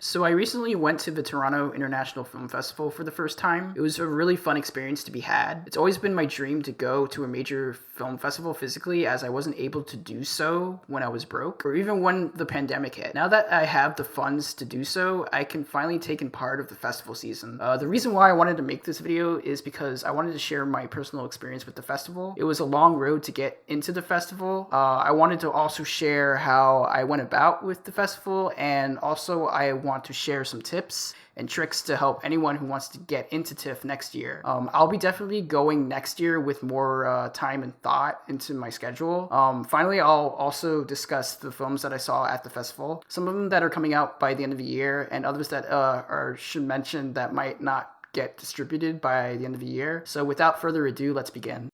So I recently went to the Toronto International Film Festival for the first time. It was a really fun experience to be had. It's always been my dream to go to a major film festival physically, as I wasn't able to do so when I was broke, or even when the pandemic hit. Now that I have the funds to do so, I can finally take in part of the festival season. The reason why I wanted to make this video is because I wanted to share my personal experience with the festival. It was a long road to get into the festival. I wanted to also share how I went about with the festival, and also I want to share some tips and tricks to help anyone who wants to get into TIFF next year. I'll be definitely going next year with more time and thought into my schedule. Finally, I'll also discuss the films that I saw at the festival, some of them that are coming out by the end of the year, and others that should mention that might not get distributed by the end of the year. So without further ado, let's begin.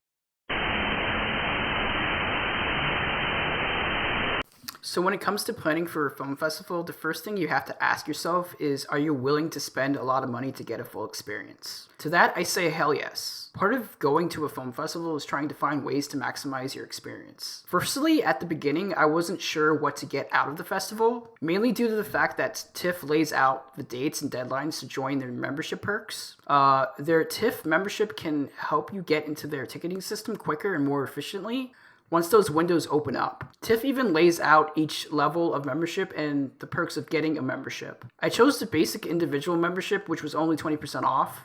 So when it comes to planning for a film festival, the first thing you have to ask yourself is, are you willing to spend a lot of money to get a full experience? To that, I say hell yes. Part of going to a film festival is trying to find ways to maximize your experience. Firstly, at the beginning, I wasn't sure what to get out of the festival, mainly due to the fact that TIFF lays out the dates and deadlines to join their membership perks. Their TIFF membership can help you get into their ticketing system quicker and more efficiently once those windows open up. TIFF even lays out each level of membership and the perks of getting a membership. I chose the basic individual membership, which was only 20% off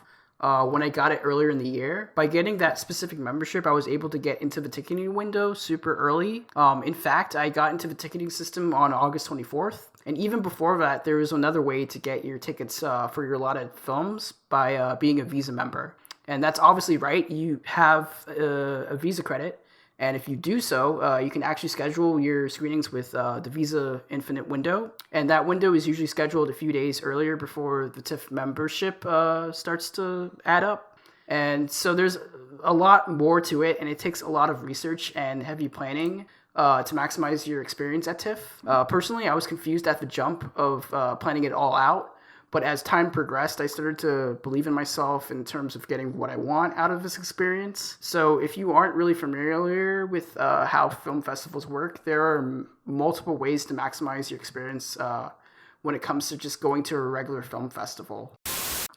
when I got it earlier in the year. By getting that specific membership, I was able to get into the ticketing window super early. In fact, I got into the ticketing system on August 24th. And even before that, there was another way to get your tickets for your allotted films by being a Visa member. And that's obviously right. You have a Visa credit. And if you do so, you can actually schedule your screenings with the Visa Infinite window. And that window is usually scheduled a few days earlier before the TIFF membership starts to add up. And so there's a lot more to it, and it takes a lot of research and heavy planning to maximize your experience at TIFF. Personally, I was confused at the jump of planning it all out. But as time progressed, I started to believe in myself in terms of getting what I want out of this experience. So if you aren't really familiar with how film festivals work, there are multiple ways to maximize your experience when it comes to just going to a regular film festival.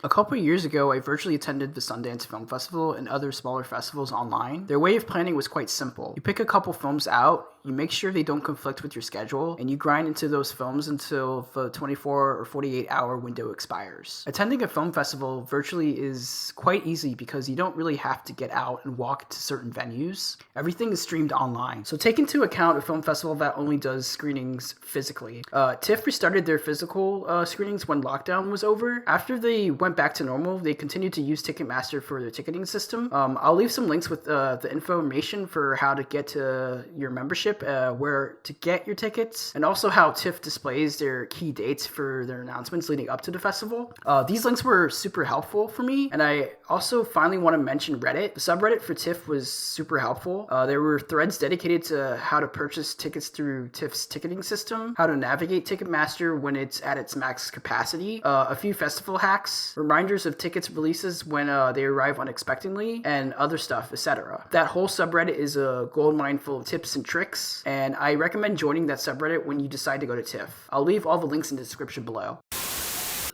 A couple of years ago, I virtually attended the Sundance Film Festival and other smaller festivals online. Their way of planning was quite simple. You pick a couple films out, you make sure they don't conflict with your schedule, and you grind into those films until the 24 or 48 hour window expires. Attending a film festival virtually is quite easy because you don't really have to get out and walk to certain venues. Everything is streamed online. So take into account a film festival that only does screenings physically. TIFF restarted their physical screenings when lockdown was over. After they went back to normal, they continued to use Ticketmaster for their ticketing system. I'll leave some links with the information for how to get to your membership, where to get your tickets, and also how TIFF displays their key dates for their announcements leading up to the festival. These links were super helpful for me, and I also finally want to mention Reddit. The subreddit for TIFF was super helpful. There were threads dedicated to how to purchase tickets through TIFF's ticketing system, how to navigate Ticketmaster when it's at its max capacity, a few festival hacks, reminders of tickets releases when they arrive unexpectedly, and other stuff, etc. That whole subreddit is a goldmine full of tips and tricks, and I recommend joining that subreddit when you decide to go to TIFF. I'll leave all the links in the description below.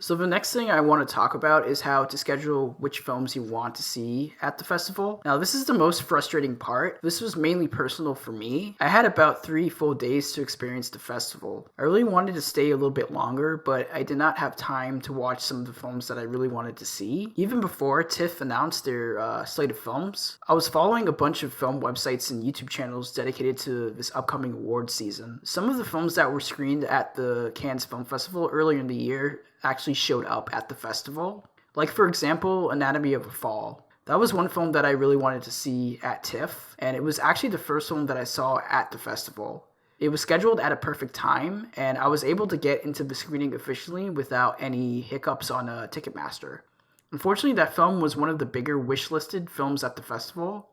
So the next thing I want to talk about is how to schedule which films you want to see at the festival. Now, this is the most frustrating part. This was mainly personal for me. I had about 3 full days to experience the festival. I really wanted to stay a little bit longer, but I did not have time to watch some of the films that I really wanted to see. Even before TIFF announced their slate of films, I was following a bunch of film websites and YouTube channels dedicated to this upcoming awards season. Some of the films that were screened at the Cannes Film Festival earlier in the year actually showed up at the festival. Like, for example, Anatomy of a Fall. That was one film that I really wanted to see at TIFF, and it was actually the first film that I saw at the festival. It was scheduled at a perfect time, and I was able to get into the screening officially without any hiccups on Ticketmaster. Unfortunately, that film was one of the bigger wish-listed films at the festival,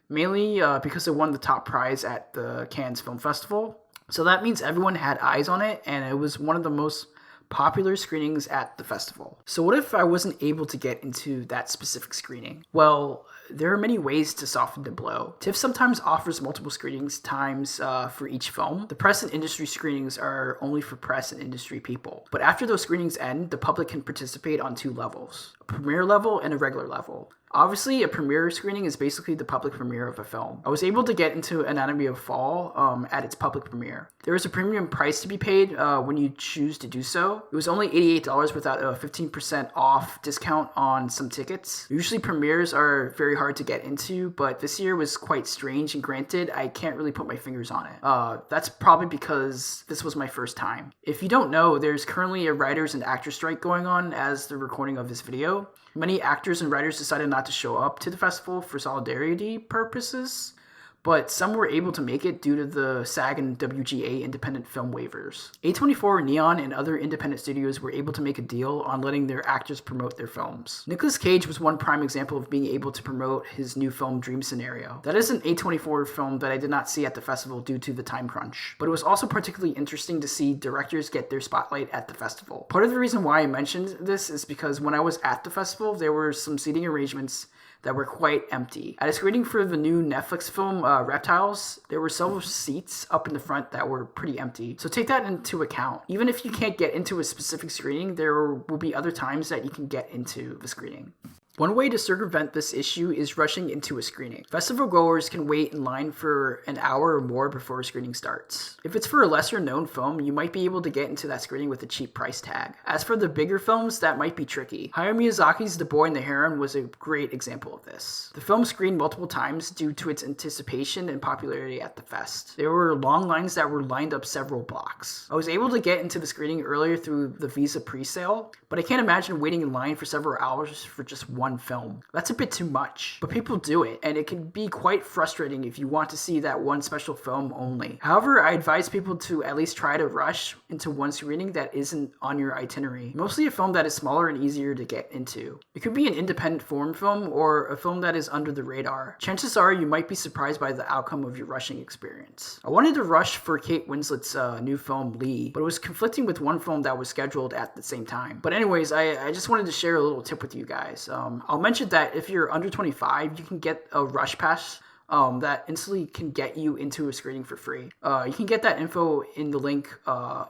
mainly because it won the top prize at the Cannes Film Festival. So that means everyone had eyes on it, and it was one of the most popular screenings at the festival. So what if I wasn't able to get into that specific screening? Well, there are many ways to soften the blow. TIFF sometimes offers multiple screenings times for each film. The press and industry screenings are only for press and industry people. But after those screenings end, the public can participate on 2 levels, a premiere level and a regular level. Obviously, a premiere screening is basically the public premiere of a film. I was able to get into Anatomy of Fall at its public premiere. There is a premium price to be paid when you choose to do so. It was only $88 without a 15% off discount on some tickets. Usually premieres are very hard to get into, but this year was quite strange, and granted, I can't really put my fingers on it. That's probably because this was my first time. If you don't know, there's currently a writers and actors strike going on as the recording of this video. Many actors and writers decided not to show up to the festival for solidarity purposes, but some were able to make it due to the SAG and WGA independent film waivers. A24, Neon, and other independent studios were able to make a deal on letting their actors promote their films. Nicolas Cage was one prime example of being able to promote his new film Dream Scenario. That is an A24 film that I did not see at the festival due to the time crunch, but it was also particularly interesting to see directors get their spotlight at the festival. Part of the reason why I mentioned this is because when I was at the festival, there were some seating arrangements that were quite empty. At a screening for the new Netflix film Reptiles, there were several seats up in the front that were pretty empty. So take that into account. Even if you can't get into a specific screening, there will be other times that you can get into the screening. One way to circumvent this issue is rushing into a screening. Festival goers can wait in line for an hour or more before a screening starts. If it's for a lesser known film, you might be able to get into that screening with a cheap price tag. As for the bigger films, that might be tricky. Hayao Miyazaki's The Boy and The Heron was a great example of this. The film screened multiple times due to its anticipation and popularity at the fest. There were long lines that were lined up several blocks. I was able to get into the screening earlier through the Visa pre-sale, but I can't imagine waiting in line for several hours for just one film. That's a bit too much, but people do it, and it can be quite frustrating if you want to see that one special film only. However, I advise people to at least try to rush into one screening that isn't on your itinerary. Mostly a film that is smaller and easier to get into. It could be an independent foreign film or a film that is under the radar. Chances are you might be surprised by the outcome of your rushing experience. I wanted to rush for Kate Winslet's new film Lee, but it was conflicting with one film that was scheduled at the same time. But anyways, I just wanted to share a little tip with you guys. I'll mention that if you're under 25, you can get a rush pass that instantly can get you into a screening for free. You can get that info in the link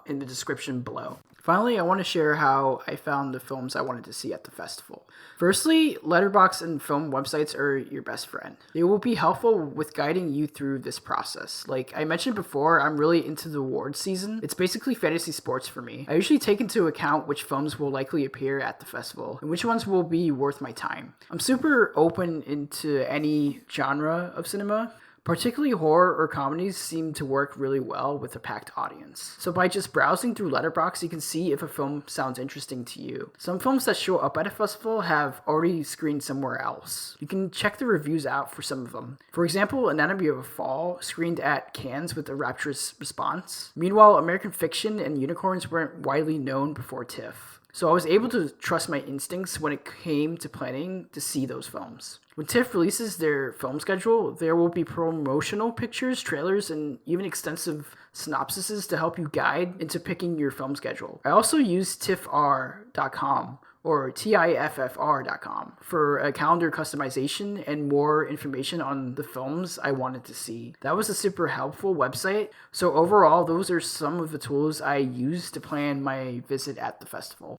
in the description below. Finally, I want to share how I found the films I wanted to see at the festival. Firstly, Letterboxd and film websites are your best friend. They will be helpful with guiding you through this process. Like I mentioned before, I'm really into the awards season. It's basically fantasy sports for me. I usually take into account which films will likely appear at the festival and which ones will be worth my time. I'm super open into any genre of cinema. Particularly horror or comedies seem to work really well with a packed audience. So by just browsing through Letterboxd, you can see if a film sounds interesting to you. Some films that show up at a festival have already screened somewhere else. You can check the reviews out for some of them. For example, Anatomy of a Fall screened at Cannes with a rapturous response. Meanwhile, American Fiction and Unicorns weren't widely known before TIFF. So I was able to trust my instincts when it came to planning to see those films. When TIFF releases their film schedule, there will be promotional pictures, trailers, and even extensive synopsises to help you guide into picking your film schedule. I also use TIFFR.com or TIFFR.com for a calendar customization and more information on the films I wanted to see. That was a super helpful website. So overall, those are some of the tools I used to plan my visit at the festival.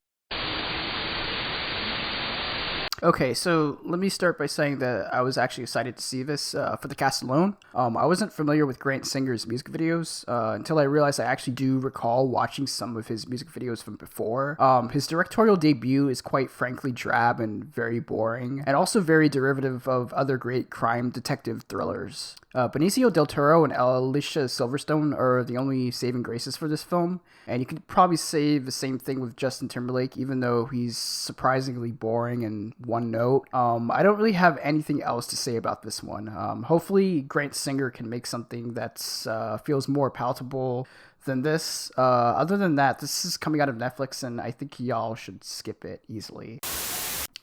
Okay, so let me start by saying that I was actually excited to see this for the cast alone. I wasn't familiar with Grant Singer's music videos until I realized I actually do recall watching some of his music videos from before. His directorial debut is quite frankly drab and very boring, and also very derivative of other great crime detective thrillers. Benicio del Toro and Alicia Silverstone are the only saving graces for this film, and you could probably say the same thing with Justin Timberlake, even though he's surprisingly boring and one note. I don't really have anything else to say about this one. Hopefully Grant Singer can make something that feels more palatable than this. Other than that, this is coming out of Netflix, and I think y'all should skip it easily.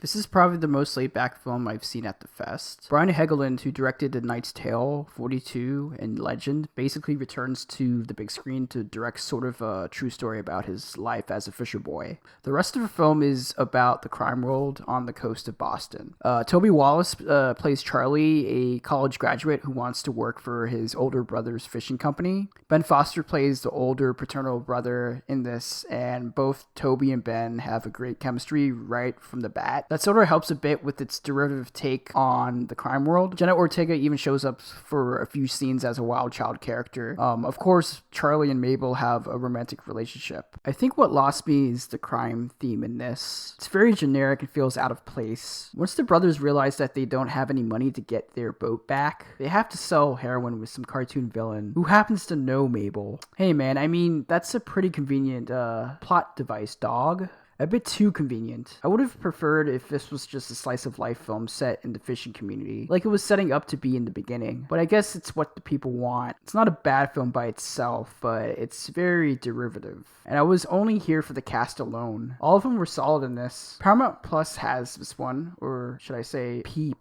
This is probably the most laid-back film I've seen at the fest. Brian Hegeland, who directed The Knight's Tale, 42, and Legend, basically returns to the big screen to direct sort of a true story about his life as a fisher boy. The rest of the film is about the crime world on the coast of Boston. Toby Wallace plays Charlie, a college graduate who wants to work for his older brother's fishing company. Ben Foster plays the older paternal brother in this, and both Toby and Ben have a great chemistry right from the bat. That sort of helps a bit with its derivative take on the crime world. Jenna Ortega even shows up for a few scenes as a wild child character. Of course, Charlie and Mabel have a romantic relationship. I think what lost me is the crime theme in this. It's very generic and feels out of place. Once the brothers realize that they don't have any money to get their boat back, they have to sell heroin with some cartoon villain who happens to know Mabel. Hey man, I mean, that's a pretty convenient plot device, dog. A bit too convenient. I would have preferred if this was just a slice of life film set in the fishing community, like it was setting up to be in the beginning. But I guess it's what the people want. It's not a bad film by itself, but it's very derivative. And I was only here for the cast alone. All of them were solid in this. Paramount Plus has this one, or should I say P+.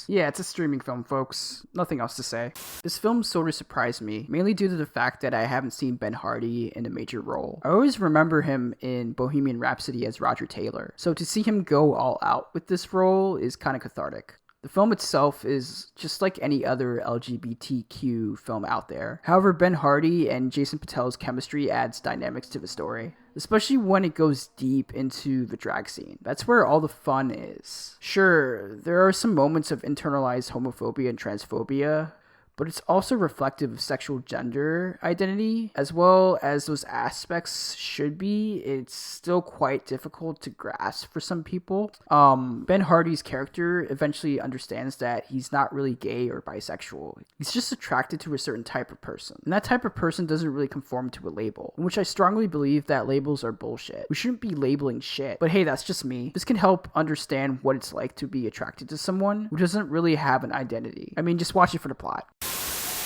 Yeah, it's a streaming film, folks. Nothing else to say. This film sort of surprised me, mainly due to the fact that I haven't seen Ben Hardy in a major role. I always remember him in Bohemian Rhapsody as Roger Taylor, so to see him go all out with this role is kind of cathartic. The film itself is just like any other LGBTQ film out there. However, Ben Hardy and Jason Patel's chemistry adds dynamics to the story, especially when it goes deep into the drag scene. That's where all the fun is. Sure, there are some moments of internalized homophobia and transphobia, but it's also reflective of sexual gender identity, as well as those aspects should be. It's still quite difficult to grasp for some people. Ben Hardy's character eventually understands that he's not really gay or bisexual. He's just attracted to a certain type of person. And that type of person doesn't really conform to a label, in which I strongly believe that labels are bullshit. We shouldn't be labeling shit. But hey, that's just me. This can help understand what it's like to be attracted to someone who doesn't really have an identity. I mean, just watch it for the plot.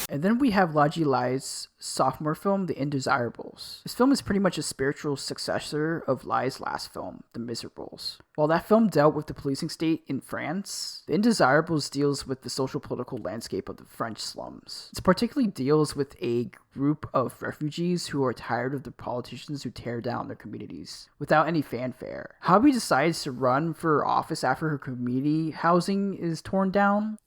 And then we have Laji Lai's sophomore film, The Indesirables. This film is pretty much a spiritual successor of Lai's last film, The Miserables. While that film dealt with the policing state in France, The Indesirables deals with the social political landscape of the French slums. It particularly deals with a group of refugees who are tired of the politicians who tear down their communities without any fanfare. Hobby decides to run for office after her community housing is torn down.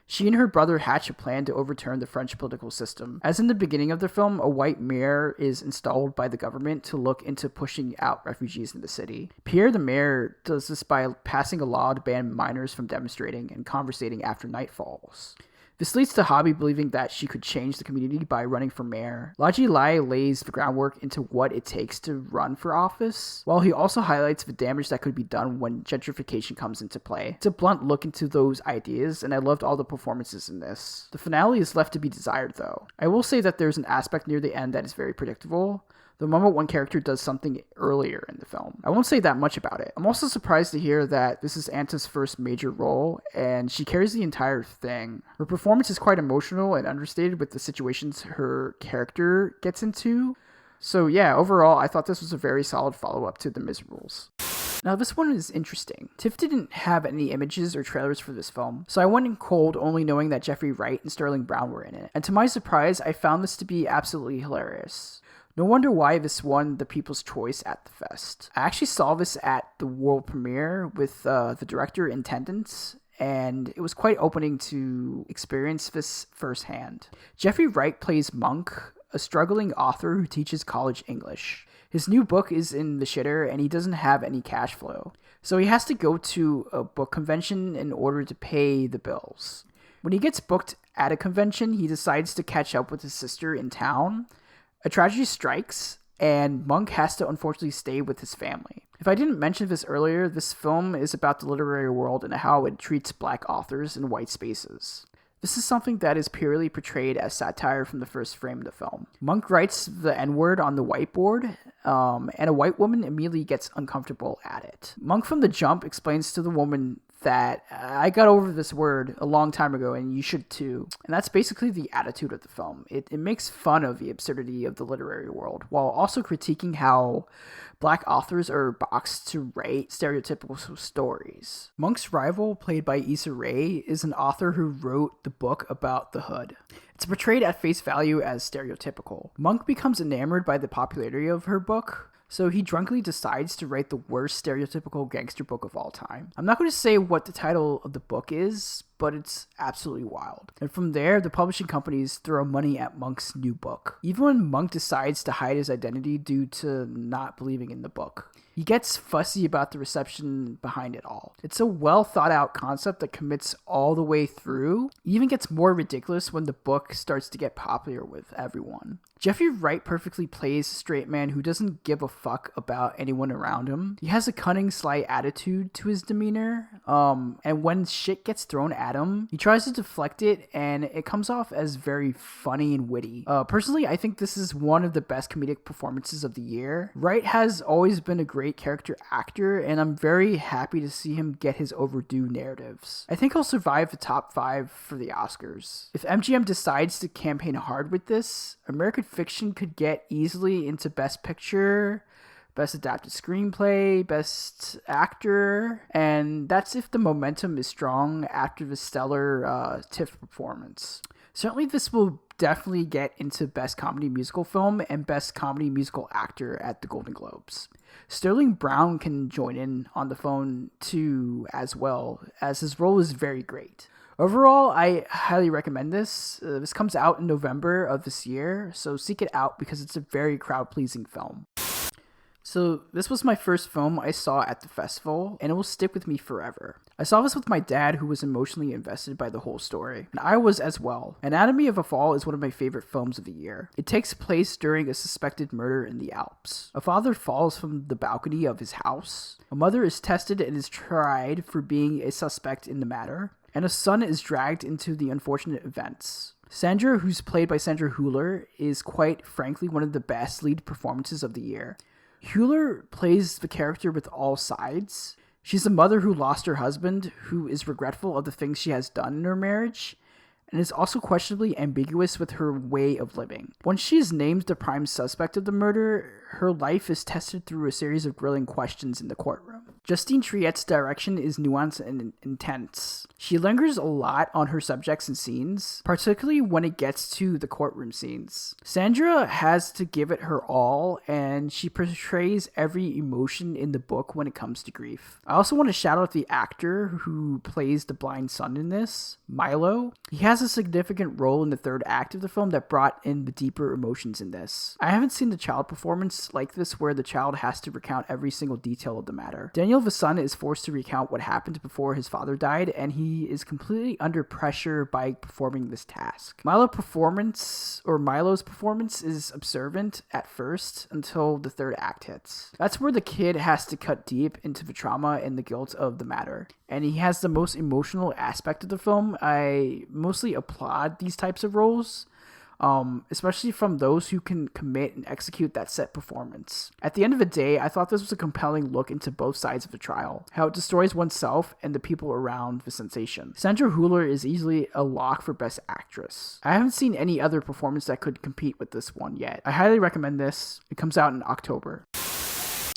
She and her brother hatch a plan to overturn the French political system. As in the beginning of the film, a white mayor is installed by the government to look into pushing out refugees in the city. Pierre the mayor does this by passing a law to ban minors from demonstrating and conversating after night falls. This leads to Hobby believing that she could change the community by running for mayor. Laji Lai lays the groundwork into what it takes to run for office, while he also highlights the damage that could be done when gentrification comes into play. It's a blunt look into those ideas, and I loved all the performances in this. The finale is left to be desired, though. I will say that there's an aspect near the end that is very predictable, the moment one character does something earlier in the film. I won't say that much about it. I'm also surprised to hear that this is Anta's first major role, and she carries the entire thing. Her performance is quite emotional and understated with the situations her character gets into. So yeah, overall, I thought this was a very solid follow-up to The Miserables. Now this one is interesting. TIFF didn't have any images or trailers for this film, so I went in cold only knowing that Jeffrey Wright and Sterling Brown were in it. And to my surprise, I found this to be absolutely hilarious. No wonder why this won the People's Choice at the fest. I actually saw this at the world premiere with the director in attendance, and it was quite opening to experience this firsthand. Jeffrey Wright plays Monk, a struggling author who teaches college English. His new book is in the shitter and he doesn't have any cash flow, so he has to go to a book convention in order to pay the bills. When he gets booked at a convention, he decides to catch up with his sister in town. A tragedy strikes, and Monk has to unfortunately stay with his family. If I didn't mention this earlier, this film is about the literary world and how it treats black authors in white spaces. This is something that is purely portrayed as satire from the first frame of the film. Monk writes the N-word on the whiteboard, and a white woman immediately gets uncomfortable at it. Monk from the jump explains to the woman that I got over this word a long time ago, and you should too. And that's basically the attitude of the film. It makes fun of the absurdity of the literary world, while also critiquing how Black authors are boxed to write stereotypical stories. Monk's rival, played by Issa Rae, is an author who wrote the book about the Hood. It's portrayed at face value as stereotypical. Monk becomes enamored by the popularity of her book, so he drunkenly decides to write the worst stereotypical gangster book of all time. I'm not going to say what the title of the book is, but it's absolutely wild. And from there, the publishing companies throw money at Monk's new book, even when Monk decides to hide his identity due to not believing in the book. He gets fussy about the reception behind it all. It's a well thought out concept that commits all the way through. It even gets more ridiculous when the book starts to get popular with everyone. Jeffrey Wright perfectly plays a straight man who doesn't give a fuck about anyone around him. He has a cunning, sly attitude to his demeanor, and when shit gets thrown at him, he tries to deflect it, and it comes off as very funny and witty. Personally, I think this is one of the best comedic performances of the year. Wright has always been a great character actor, and I'm very happy to see him get his overdue narratives. I think he'll survive the top 5 for the Oscars. If MGM decides to campaign hard with this, American Fiction could get easily into Best Picture, Best Adapted Screenplay, Best Actor, and that's if the momentum is strong after the stellar TIFF performance. Certainly this will definitely get into Best Comedy Musical Film and Best Comedy Musical Actor at the Golden Globes. Sterling Brown can join in on the phone too, as well, as his role is very great. Overall, I highly recommend this. This comes out in November of this year, so seek it out because it's a very crowd-pleasing film. So this was my first film I saw at the festival, and it will stick with me forever. I saw this with my dad, who was emotionally invested by the whole story, and I was as well. Anatomy of a Fall is one of my favorite films of the year. It takes place during a suspected murder in the Alps. A father falls from the balcony of his house. A mother is tested and is tried for being a suspect in the matter, and a son is dragged into the unfortunate events. Sandra, who's played by Sandra Hüller, is quite frankly one of the best lead performances of the year. Hüller plays the character with all sides. She's a mother who lost her husband, who is regretful of the things she has done in her marriage, and is also questionably ambiguous with her way of living. Once she is named the prime suspect of the murder, her life is tested through a series of grilling questions in the courtroom. Justine Triet's direction is nuanced and intense. She lingers a lot on her subjects and scenes, particularly when it gets to the courtroom scenes. Sandra has to give it her all, and she portrays every emotion in the book when it comes to grief. I also want to shout out the actor who plays the blind son in this, Milo. He has a significant role in the third act of the film that brought in the deeper emotions in this. I haven't seen the child performance like this where the child has to recount every single detail of the matter. Daniel the son is forced to recount what happened before his father died, and he is completely under pressure by performing this task. Milo's performance is observant at first until the third act hits. That's where the kid has to cut deep into the trauma and the guilt of the matter, and he has the most emotional aspect of the film. I mostly applaud these types of roles, especially from those who can commit and execute that set performance. At the end of the day, I thought this was a compelling look into both sides of the trial, how it destroys oneself and the people around the sensation. Sandra Hüller is easily a lock for Best Actress. I haven't seen any other performance that could compete with this one yet. I highly recommend this. It comes out in October.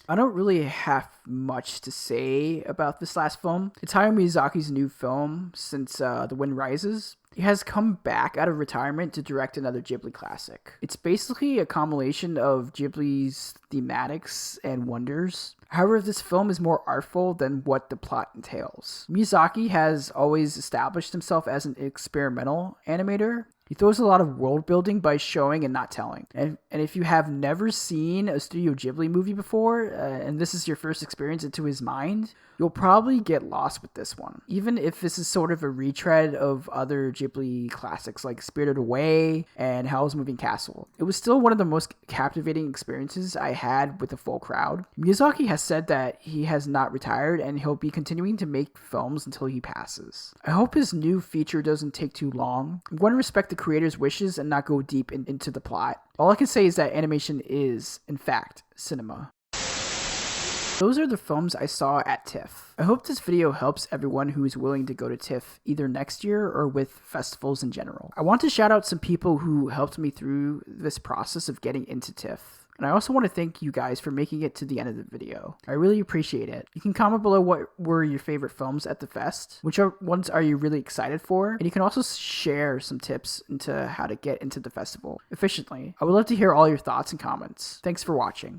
I don't really have much to say about this last film. It's Hayao Miyazaki's new film since The Wind Rises. He has come back out of retirement to direct another Ghibli classic. It's basically a compilation of Ghibli's thematics and wonders. However, this film is more artful than what the plot entails. Miyazaki has always established himself as an experimental animator. He throws a lot of world building by showing and not telling. And if you have never seen a Studio Ghibli movie before, and this is your first experience into his mind, you'll probably get lost with this one. Even if this is sort of a retread of other Ghibli classics like Spirited Away and Howl's Moving Castle, it was still one of the most captivating experiences I had with a full crowd. Miyazaki has said that he has not retired and he'll be continuing to make films until he passes. I hope his new feature doesn't take too long. I'm going to respect the creator's wishes and not go deep into the plot. All I can say is that animation is, in fact, cinema. Those are the films I saw at TIFF. I hope this video helps everyone who is willing to go to TIFF either next year or with festivals in general. I want to shout out some people who helped me through this process of getting into TIFF. And I also want to thank you guys for making it to the end of the video. I really appreciate it. You can comment below what were your favorite films at the fest, which ones are you really excited for, and you can also share some tips into how to get into the festival efficiently. I would love to hear all your thoughts and comments. Thanks for watching.